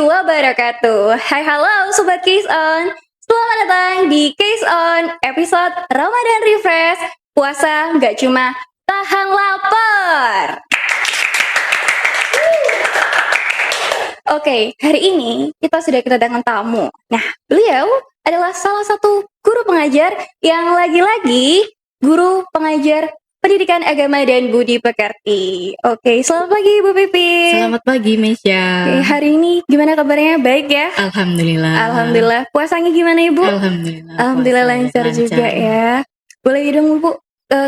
wabarakatuh. Hai halo Sobat Case On. Selamat datang di Case On episode Ramadan Refresh. Puasa nggak cuma tahan lapar. Oke, hari ini kita sudah kedatangan tamu. Nah, beliau adalah salah satu guru pengajar yang lagi-lagi guru pengajar Pendidikan Agama dan Budi Pekerti. Oke, selamat pagi Ibu Pipit. Selamat pagi Mesya. Oke, hari ini gimana kabarnya? Baik ya? Alhamdulillah. Alhamdulillah. Puasanya gimana Ibu? Alhamdulillah. Alhamdulillah lancar juga ya. Boleh dong Ibu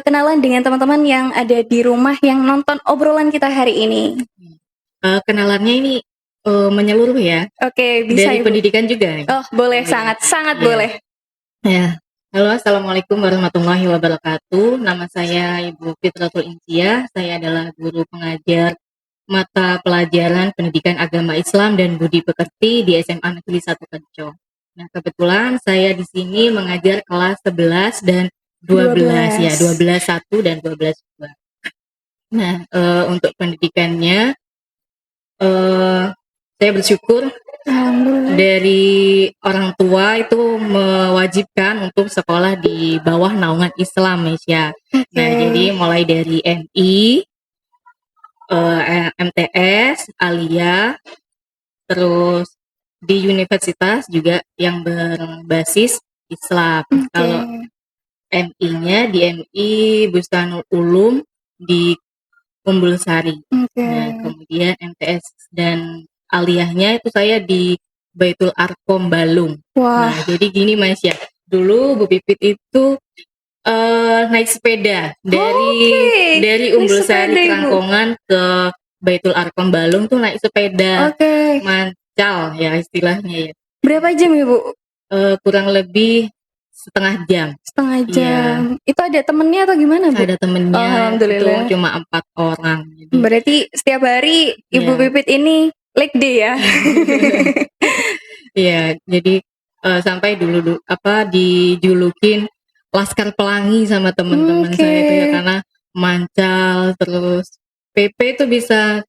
kenalan dengan teman-teman yang ada di rumah yang nonton obrolan kita hari ini. Kenalannya ini menyeluruh ya. Oke, bisa dari Ibu. pendidikan juga. Oh, boleh, sangat Ya. boleh. Ya. Halo, assalamualaikum warahmatullahi wabarakatuh. Nama saya Ibu Fitratul Insiah. Saya adalah guru pengajar mata pelajaran Pendidikan Agama Islam dan Budi Pekerti di SMA Negeri 1 Kencong. Nah, kebetulan saya di sini mengajar kelas 11 dan 12 ya, 12 1 dan 12 2. Nah, untuk pendidikannya saya bersyukur dari orang tua itu mewajibkan untuk sekolah di bawah naungan Islam, Mesya. Nah, jadi mulai dari MI, MTS, Aliyah, terus di universitas juga yang berbasis Islam. Kalau MI-nya di MI Bustanul Ulum di Umbul Sari. Nah, kemudian MTS dan Aliyahnya itu saya di Baitul Arkom Balung. Wah. Nah, jadi gini Mas ya. Dulu Bu Pipit itu naik sepeda dari Umbul Sari Kerangkongan ke Baitul Arkom Balung tuh naik sepeda. Mancal ya istilahnya ya. Berapa jam Ibu? Kurang lebih setengah jam. Setengah jam. Ya. Itu ada temennya atau gimana Bu? Ada temennya. Alhamdulillah. Itu cuma 4 orang. Jadi, berarti setiap hari Ibu Pipit ini leg day ya? Iya, jadi sampai dulu dijulukin Laskar Pelangi sama teman-teman saya itu ya, karena mancal, terus PP itu bisa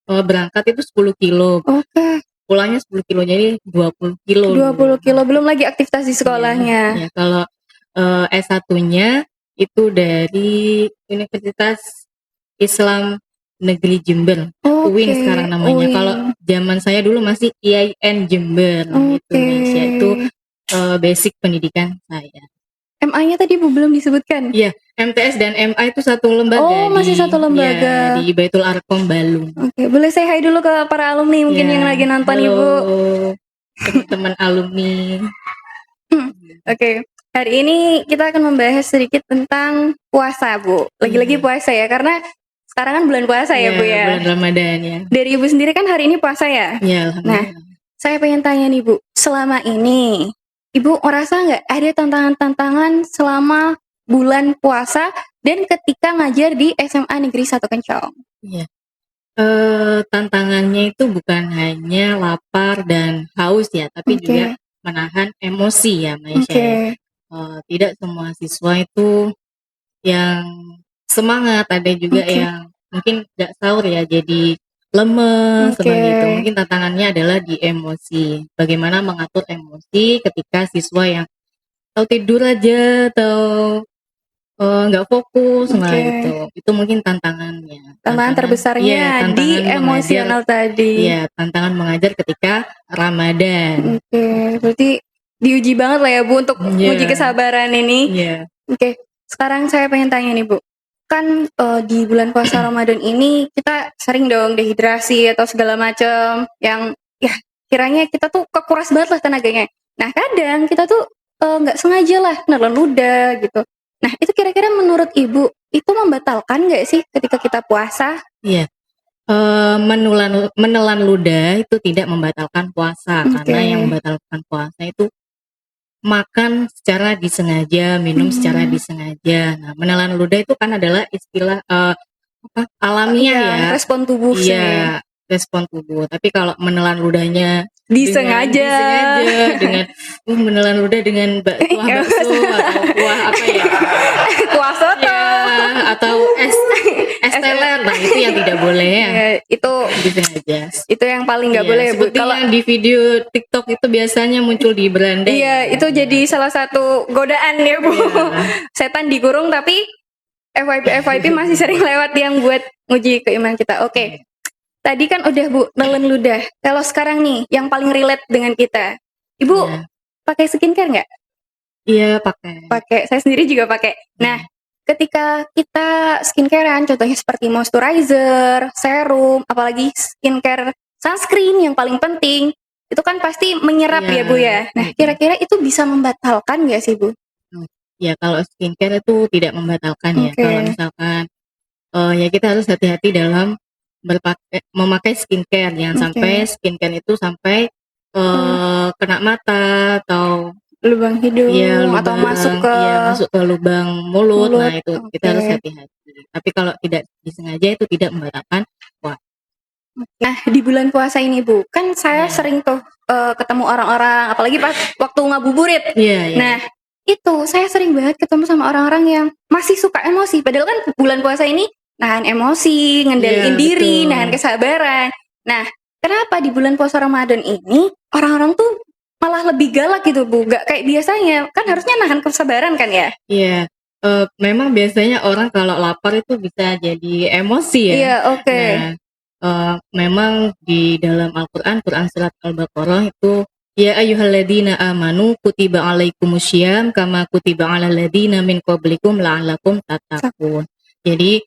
berangkat itu 10 kilo. Pulangnya 10 kilo, jadi 20 kilo. 20 kilo, belum lagi aktivitas di sekolahnya. Ya, kalau S1-nya itu dari Universitas Islam Negeri Jember, UIN sekarang namanya. Kalau zaman saya dulu masih IAIN Jember, gitu Mas. Itu basic pendidikan saya. MA-nya tadi Bu belum disebutkan. Iya, MTS dan MA itu satu lembaga. Oh, masih satu lembaga. Ya, di Baitul Arkom Balung. Oke, boleh saya hai dulu ke para alumni mungkin yang lagi nonton. Halo, Ibu. Teman-teman alumni. Oke. Hari ini kita akan membahas sedikit tentang puasa, Bu. Lagi-lagi puasa ya, karena sekarang kan bulan puasa ya, Bu ya. Bulan Ramadan ya. Dari Ibu sendiri kan hari ini puasa ya? Ya, alhamdulillah. Nah, saya pengen tanya nih Bu, selama ini Ibu merasa nggak ada tantangan-tantangan selama bulan puasa dan ketika ngajar di SMA Negeri 1 Kencong? Iya. Tantangannya itu bukan hanya lapar dan haus ya, tapi juga menahan emosi ya, Maisha. Tidak semua siswa itu yang semangat, ada juga yang mungkin nggak sahur ya, jadi lemes seperti itu. Mungkin tantangannya adalah di emosi. Bagaimana mengatur emosi ketika siswa yang tahu tidur aja atau nggak fokus, nah itu mungkin tantangannya. Tantangan terbesarnya di emosional tadi. Iya, tantangan mengajar ketika Ramadan. Berarti diuji banget lah ya Bu untuk uji kesabaran ini. Sekarang saya pengen tanya nih Bu, kan di bulan puasa Ramadan ini kita sering dong dehidrasi atau segala macam yang ya kiranya kita tuh kekuras banget lah tenaganya. Nah kadang kita tuh nggak sengaja lah nelan ludah gitu. Nah itu kira-kira menurut Ibu itu membatalkan nggak sih ketika kita puasa? Iya. Menelan ludah itu tidak membatalkan puasa, karena yang membatalkan puasa itu makan secara disengaja, minum secara disengaja. Nah, menelan ludah itu kan adalah istilah alamiah ya, respon tubuh. Iya, respon tubuh. Tapi kalau menelan ludahnya disengaja dengan menelan ludah dengan kuah bakso atau kuah apa ya? Kuah soto ya, atau es teler, nah itu yang tidak boleh ya. Itu disengaja. Yes. Itu yang paling nggak Iya, boleh, Bu. seperti yang di video TikTok itu biasanya muncul di beranda. Iya, itu jadi salah satu godaan ya, Bu. Setan dikurung tapi FYP masih sering lewat yang buat nguji keimanan kita. Oke. Tadi kan udah, Bu, nelen ludah. Kalau sekarang nih yang paling relate dengan kita. Ibu pakai skincare nggak? Iya, pakai. Pakai. Saya sendiri juga pakai. Nah, ketika kita skincarean, contohnya seperti moisturizer, serum, apalagi skincare sunscreen yang paling penting, itu kan pasti menyerap ya, Bu ya. Nah, kira-kira itu bisa membatalkan nggak sih, Bu? Ya, kalau skincare itu tidak membatalkan ya. Kalau misalkan ya kita harus hati-hati dalam memakai skincare. Jangan sampai skincare itu sampai kena mata atau lubang hidung atau masuk ke lubang mulut. Nah, itu kita harus hati-hati. Tapi kalau tidak disengaja itu tidak membatalkan puasa. Nah, di bulan puasa ini, Bu, kan saya sering tuh ketemu orang-orang, apalagi pas waktu ngabuburit. Nah, itu saya sering banget ketemu sama orang-orang yang masih suka emosi. Padahal kan bulan puasa ini nahan emosi, ngendaliin diri, nahan kesabaran. Nah, kenapa di bulan puasa Ramadan ini orang-orang tuh malah lebih galak gitu, Bu? Gak kayak biasanya. Kan harusnya nahan kesabaran kan ya? Iya. Memang biasanya orang kalau lapar itu bisa jadi emosi ya. Iya, oke. Nah, memang di dalam Al-Quran, Quran surat Al-Baqarah itu ya ayyuhalladzina amanu kutiba alaikumusyyam kama kutiba alal ladzina min qablikum la'allakum tattaqun. Jadi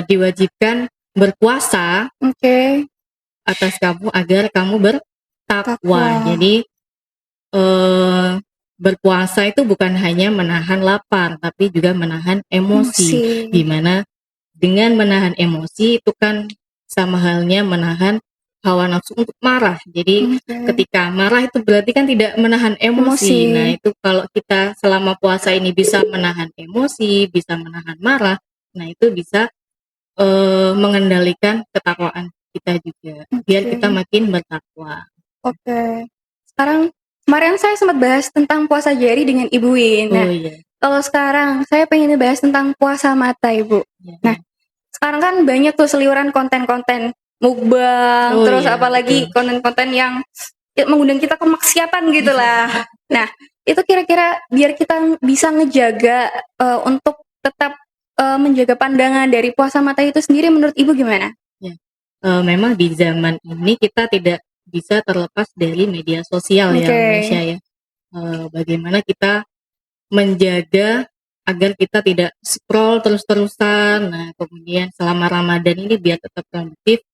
diwajibkan berpuasa atas kamu agar kamu bertakwa. Jadi berpuasa itu bukan hanya menahan lapar, tapi juga menahan emosi. Dimana dengan menahan emosi itu kan sama halnya menahan hawa nafsu untuk marah. Jadi ketika marah itu berarti kan tidak menahan emosi. Nah, itu kalau kita selama puasa ini bisa menahan emosi, bisa menahan marah, nah itu bisa mengendalikan ketakwaan kita juga. Biar kita makin bertakwa. Sekarang kemarin saya sempat bahas tentang puasa jari dengan Ibu Win. Nah, kalau sekarang saya pengen bahas tentang puasa mata, Ibu. Nah, sekarang kan banyak tuh seliuran konten-konten mukbang, terus apalagi konten-konten yang mengundang kita ke maksiatan gitu lah. Nah, itu kira-kira biar kita bisa ngejaga untuk tetap menjaga pandangan dari puasa mata itu sendiri, menurut Ibu gimana? Memang di zaman ini kita tidak bisa terlepas dari media sosial ya, Indonesia ya. Bagaimana kita menjaga agar kita tidak scroll terus-terusan. Nah, kemudian selama Ramadan ini biar tetap produktif.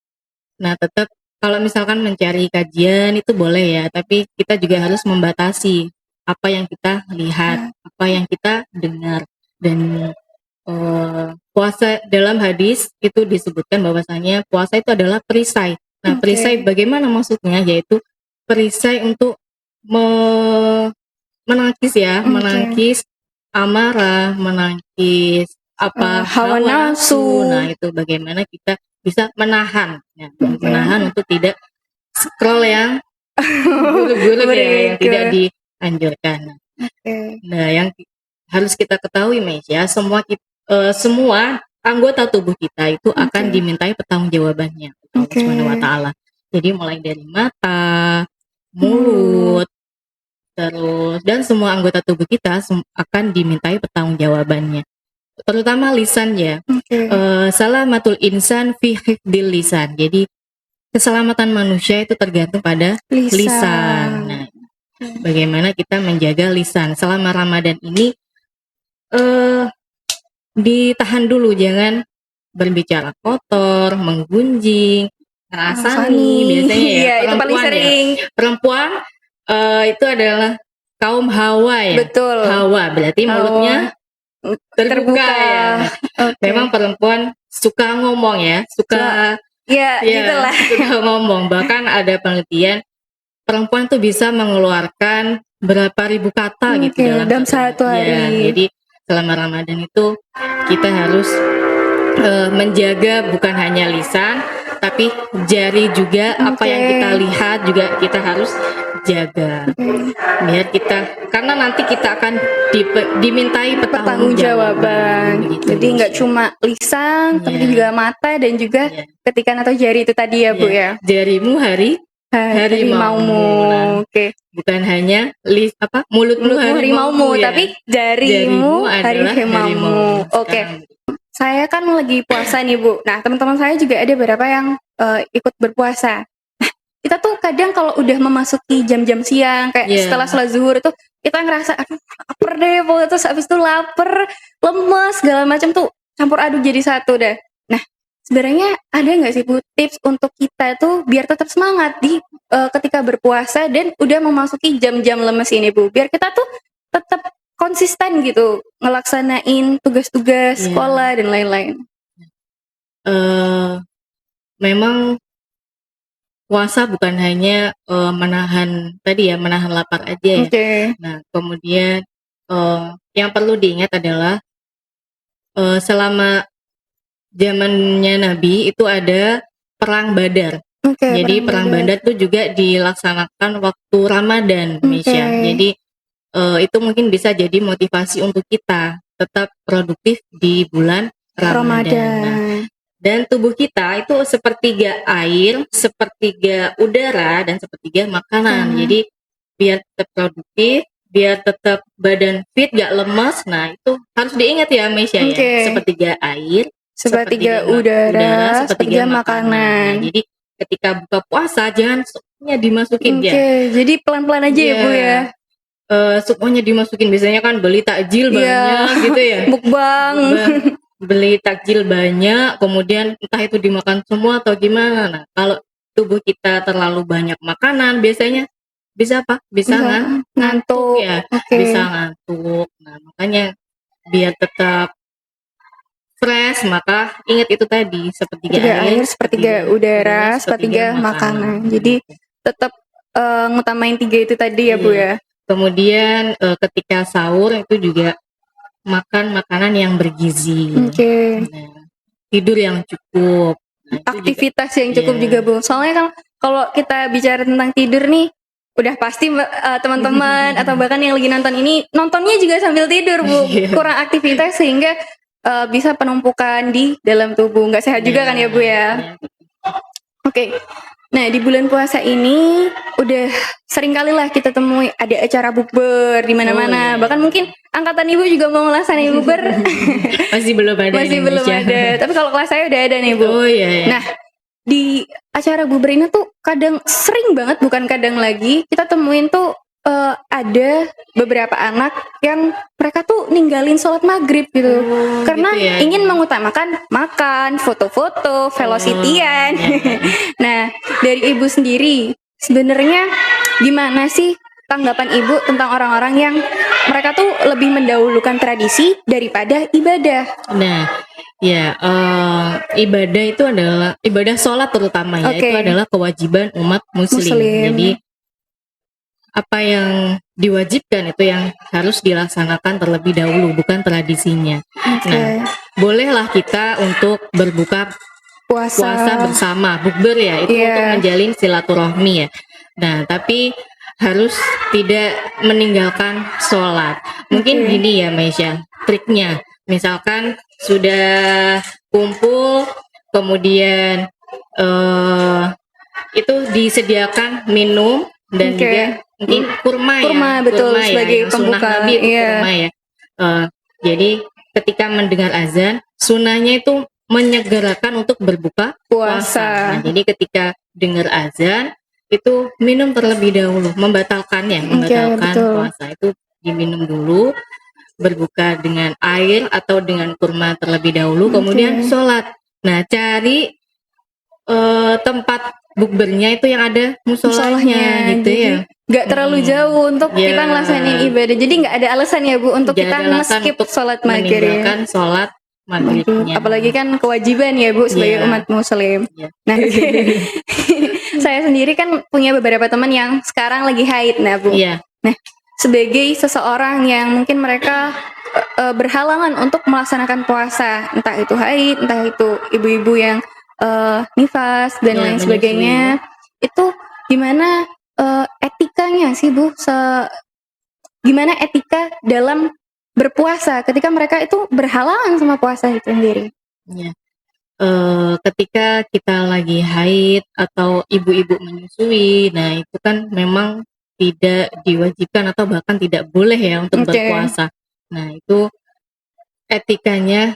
Nah, tetap kalau misalkan mencari kajian itu boleh ya, tapi kita juga harus membatasi apa yang kita lihat, apa yang kita dengar. Dan puasa dalam hadis itu disebutkan bahwasanya puasa itu adalah perisai. Nah, perisai bagaimana maksudnya? Yaitu perisai untuk menangkis ya, menangkis amarah, menangkis hawa nafsu. Nah, itu bagaimana kita bisa menahan, menahan untuk tidak scroll yang buruk-buruk ya, yang tidak dianjurkan. Nah, yang harus kita ketahui, Meisya, semua anggota tubuh kita itu akan dimintai pertanggungjawabannya Allah Subhanahu wa Ta'ala. Jadi mulai dari mata, mulut, terus dan semua anggota tubuh kita akan dimintai pertanggungjawabannya. Terutama lisan ya. Salamatul insan fi hifdil lisan. Jadi keselamatan manusia itu tergantung pada lisan. Nah, bagaimana kita menjaga lisan selama Ramadan ini? Ditahan dulu, jangan berbicara kotor, menggunjing, ngerasani biasanya ya. Itu paling sering. Perempuan itu adalah kaum Hawa ya. Betul. Hawa berarti mulutnya terbuka ya. Memang perempuan suka ngomong ya, suka gitulah. Suka ngomong. Bahkan ada penelitian perempuan tuh bisa mengeluarkan berapa ribu kata gitu dalam satu hari. Jadi selama Ramadan itu kita harus menjaga bukan hanya lisan, tapi jari juga. Apa yang kita lihat juga kita harus jaga. Biar kita, karena nanti kita akan dimintai pertanggungjawaban. gitu, Jadi nggak cuma lisan, tapi juga mata dan juga ketikan atau jari itu tadi ya Bu ya. Jarimu harimaumu. Nah, bukan hanya mulutmu harimaumu ya, tapi jarimu harimaumu. Saya kan lagi puasa nih Bu. Nah teman-teman saya juga ada beberapa yang ikut berpuasa. Kita tuh kadang kalau udah memasuki jam-jam siang kayak setelah sholat zuhur itu kita ngerasa aduh lapar deh Bu, terus habis itu lapar, lemes segala macam tuh campur aduk jadi satu deh. Nah sebenarnya ada nggak sih Bu tips untuk kita tuh biar tetap semangat di ketika berpuasa dan udah memasuki jam-jam lemes ini Bu, biar kita tuh tetap konsisten gitu ngelaksanain tugas-tugas sekolah dan lain-lain. Memang puasa bukan hanya menahan lapar aja ya. Nah kemudian yang perlu diingat adalah selama zamannya Nabi itu ada perang Badar. Jadi perang Badar itu juga dilaksanakan waktu Ramadan, Misha. Jadi itu mungkin bisa jadi motivasi untuk kita tetap produktif di bulan Ramadan. Nah, dan tubuh kita itu sepertiga air, sepertiga udara, dan sepertiga makanan. Jadi biar tetap produktif, biar tetap badan fit, gak lemes. Nah itu harus diingat ya Mesya ya. Sepertiga air, sepertiga udara, sepertiga makanan. Nah, jadi ketika buka puasa jangan semuanya dimasukin Jadi pelan-pelan aja ya Bu ya. Semuanya dimasukin. Biasanya kan beli takjil banyak gitu ya. Mukbang. Beli takjil banyak, kemudian entah itu dimakan semua atau gimana. Nah, kalau tubuh kita terlalu banyak makanan, biasanya bisa ngantuk ya, bisa ngantuk. Nah, makanya biar tetap fresh, maka ingat itu tadi sepertiga air, sepertiga udara, sepertiga makanan. Jadi tetap ngutamain 3 itu tadi ya Bu ya. Kemudian ketika sahur itu juga makan makanan yang bergizi, tidur yang cukup, aktivitas yang cukup juga Bu. Soalnya kan kalau kita bicara tentang tidur nih, udah pasti teman-teman atau bahkan yang lagi nonton ini nontonnya juga sambil tidur Bu. Kurang aktivitas sehingga bisa penumpukan di dalam tubuh, nggak sehat juga kan ya Bu ya. Nah di bulan puasa ini udah sering kali lah kita temui ada acara bukber di mana-mana. Bahkan mungkin angkatan Ibu juga mau ngelaksanain bukber. Masih belum ada. Tapi kalau kelas saya udah ada nih Bu. Nah di acara bukber ini tuh kadang sering banget, bukan kadang lagi, kita temuin tuh ada beberapa anak yang mereka tuh ninggalin sholat maghrib gitu, karena ingin mengutamakan makan, foto-foto, velocity-an. Nah, dari Ibu sendiri, sebenarnya gimana sih tanggapan Ibu tentang orang-orang yang mereka tuh lebih mendahulukan tradisi daripada ibadah? Nah, ibadah itu adalah ibadah sholat terutama ya, itu adalah kewajiban umat muslim. Jadi apa yang diwajibkan itu yang harus dilaksanakan terlebih dahulu, bukan tradisinya. Nah, bolehlah kita untuk berbuka puasa bersama, bukber ya, itu untuk menjalin silaturahmi ya. Nah, tapi harus tidak meninggalkan sholat. Mungkin gini ya Maisha, triknya, misalkan sudah kumpul, kemudian itu disediakan minum dan juga mungkin kurma sebagai pembuka Nabi itu kurma ya. Jadi ketika mendengar azan, sunahnya itu menyegerakan untuk berbuka puasa. Nah, jadi ketika dengar azan itu minum terlebih dahulu, membatalkan puasa itu diminum dulu, berbuka dengan air atau dengan kurma terlebih dahulu, kemudian sholat. Nah, cari tempat bukbernya itu yang ada musolahnya gitu ya. Gak terlalu jauh untuk kita ngelaksanain ibadah. Jadi gak ada alasan ya Bu untuk kita skip sholat maghrib. Meninggalkan sholat maghribnya. Apalagi kan kewajiban ya Bu sebagai umat muslim. Nah, saya sendiri kan punya beberapa teman yang sekarang lagi haid, nah Bu. Nah, sebagai seseorang yang mungkin mereka berhalangan untuk melaksanakan puasa, entah itu haid, entah itu ibu-ibu yang nifas dan lain sebagainya, itu gimana etikanya sih Bu, gimana etika dalam berpuasa ketika mereka itu berhalangan sama puasa itu sendiri? Ya. Ketika kita lagi haid atau ibu-ibu menyusui, nah itu kan memang tidak diwajibkan atau bahkan tidak boleh ya untuk berpuasa. Nah itu etikanya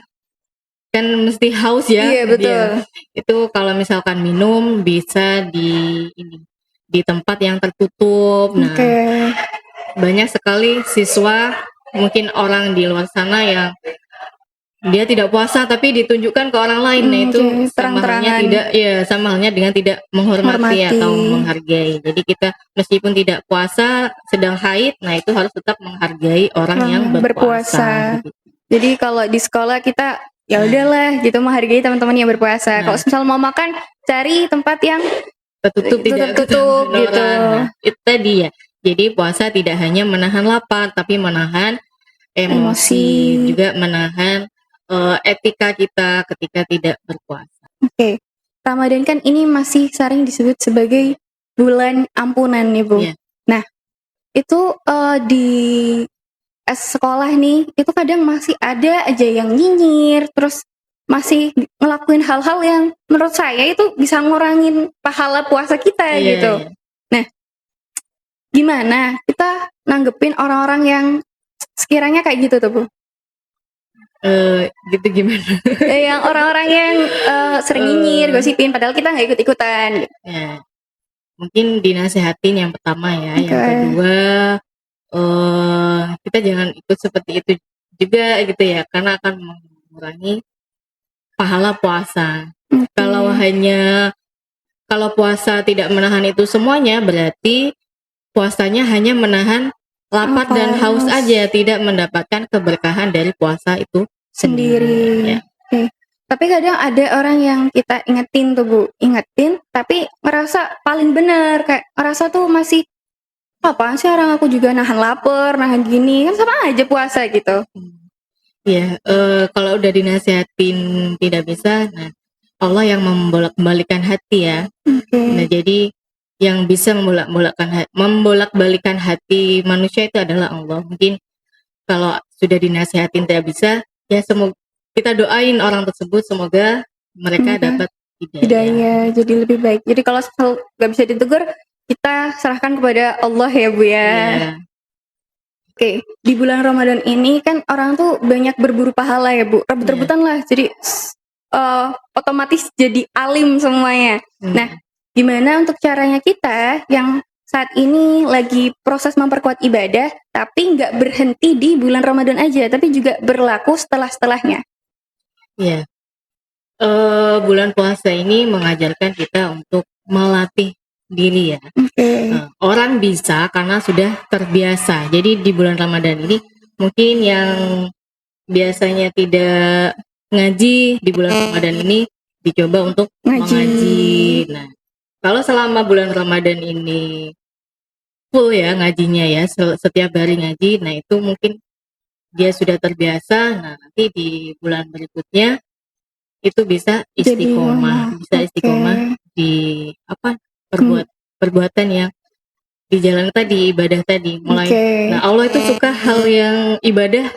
kan mesti haus ya. Iya betul. Itu kalau misalkan minum bisa di tempat yang tertutup. Nah banyak sekali siswa, mungkin orang di luar sana yang dia tidak puasa tapi ditunjukkan ke orang lain. Nah itu sama halnya dengan tidak menghormati atau menghargai. Jadi kita meskipun tidak puasa sedang haid, nah itu harus tetap menghargai orang yang berpuasa. Gitu. Jadi kalau di sekolah kita ya udahlah gitu menghargai teman-teman yang berpuasa. Kalau misal mau makan cari tempat yang tertutup gitu. Nah, itu tadi ya. Jadi puasa tidak hanya menahan lapar tapi menahan emosi, juga menahan etika kita ketika tidak berpuasa. Ramadan kan ini masih sering disebut sebagai bulan ampunan nih Bu. Nah itu di sekolah nih itu kadang masih ada aja yang nyinyir, terus masih ngelakuin hal-hal yang menurut saya itu bisa ngurangin pahala puasa kita gitu. Nah gimana kita nanggepin orang-orang yang sekiranya kayak gitu tuh Bu? Gitu gimana? Yang orang-orang yang sering nyinyir, gosipin, padahal kita nggak ikut-ikutan. Ya, mungkin dinasehatin yang pertama ya. Yang kedua, kita jangan ikut seperti itu juga gitu ya, karena akan mengurangi pahala puasa. Kalau puasa tidak menahan itu semuanya, berarti puasanya hanya menahan lapar dan haus aja, tidak mendapatkan keberkahan dari puasa itu sendiri. Ya. Tapi kadang ada orang yang kita ingetin tuh Bu, tapi ngerasa paling benar, kayak ngerasa tuh masih apaan sih orang aku juga nahan lapar, nahan gini, kan sama aja puasa gitu. Iya, kalau udah dinasehatin tidak bisa, nah Allah yang membolak-balikan hati ya. Nah jadi yang bisa membolak-balikan hati manusia itu adalah Allah. Mungkin kalau sudah dinasehatin tidak bisa, ya semoga kita doain orang tersebut semoga mereka dapat hidayah. Jadi lebih baik. Jadi kalau nggak bisa ditegur, kita serahkan kepada Allah ya Bu ya. Di bulan Ramadan ini kan orang tuh banyak berburu pahala ya Bu, rebut-rebutan lah. Jadi otomatis jadi alim semuanya. Nah, gimana untuk caranya kita yang saat ini lagi proses memperkuat ibadah, tapi nggak berhenti di bulan Ramadan aja, tapi juga berlaku setelahnya? Iya, bulan puasa ini mengajarkan kita untuk melatih diri ya. Orang bisa karena sudah terbiasa. Jadi di bulan Ramadan ini mungkin yang biasanya tidak ngaji di bulan Ramadan ini dicoba untuk mengaji. Nah, kalau selama bulan Ramadan ini full ya ngajinya ya, setiap hari ngaji, nah itu mungkin dia sudah terbiasa. Nah, nanti di bulan berikutnya itu bisa istiqomah, di perbuatan yang di jalan tadi, ibadah tadi. Nah, Allah itu suka hal yang ibadah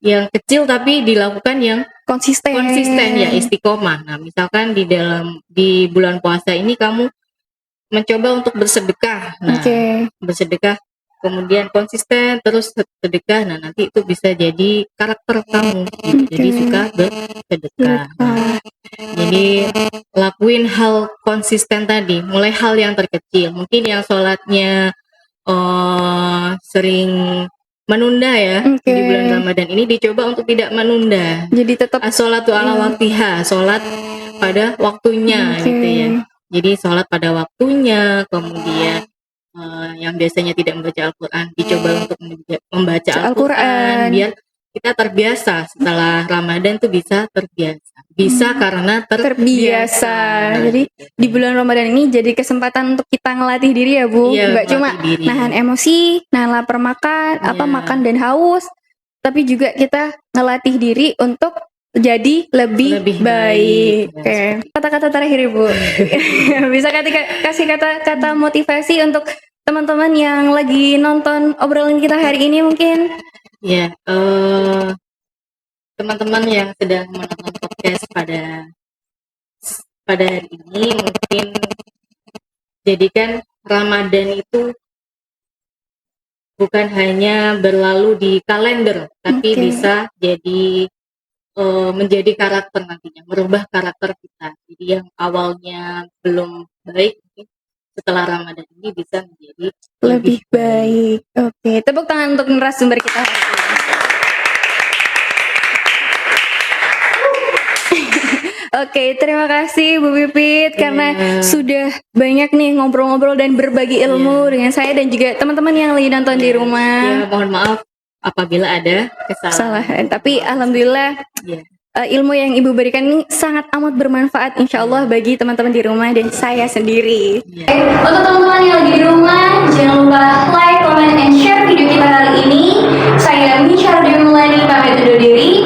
yang kecil tapi dilakukan yang konsisten ya, istiqomah. Nah, misalkan di bulan puasa ini kamu mencoba untuk bersedekah. Nah, bersedekah kemudian konsisten terus sedekah. Nah, nanti itu bisa jadi karakter kamu gitu. Jadi suka bersedekah. Nah, jadi lakuin hal konsisten tadi, mulai hal yang terkecil. Mungkin yang sholatnya sering menunda ya, di bulan Ramadan ini dicoba untuk tidak menunda. Jadi tetap as-sholatu ala waktiha, sholat pada waktunya gitu ya. Jadi sholat pada waktunya, kemudian yang biasanya tidak membaca Al-Quran dicoba untuk membaca Al-Quran biar kita terbiasa. Setelah Ramadan tuh bisa terbiasa. Bisa karena terbiasa. Jadi di bulan Ramadan ini jadi kesempatan untuk kita ngelatih diri ya Bu. Nggak cuma nahan emosi, nahan lapar makan, makan dan haus, tapi juga kita ngelatih diri untuk jadi lebih baik. Kata-kata terakhir Ibu. Bisa kasih kata-kata motivasi untuk teman-teman yang lagi nonton obrolan kita hari ini mungkin? Ya, teman-teman yang sedang menonton podcast pada hari ini mungkin jadikan Ramadan itu bukan hanya berlalu di kalender, tapi bisa jadi menjadi karakter nantinya, merubah karakter kita. Jadi yang awalnya belum baik, setelah Ramadan ini bisa menjadi lebih baik. Oke, tepuk tangan untuk narasumber kita hari ini. Oke, terima kasih Bu Pipit karena sudah banyak nih ngobrol-ngobrol dan berbagi ilmu dengan saya dan juga teman-teman yang lagi nonton di rumah. Ya, mohon maaf apabila ada kesalahan. Tapi alhamdulillah ilmu yang Ibu berikan ini sangat amat bermanfaat insya Allah bagi teman-teman di rumah dan saya sendiri. Untuk teman-teman yang lagi di rumah, jangan lupa like, comment, and share video kita kali ini. Saya Misha Dewi Mulani pamit undur diri.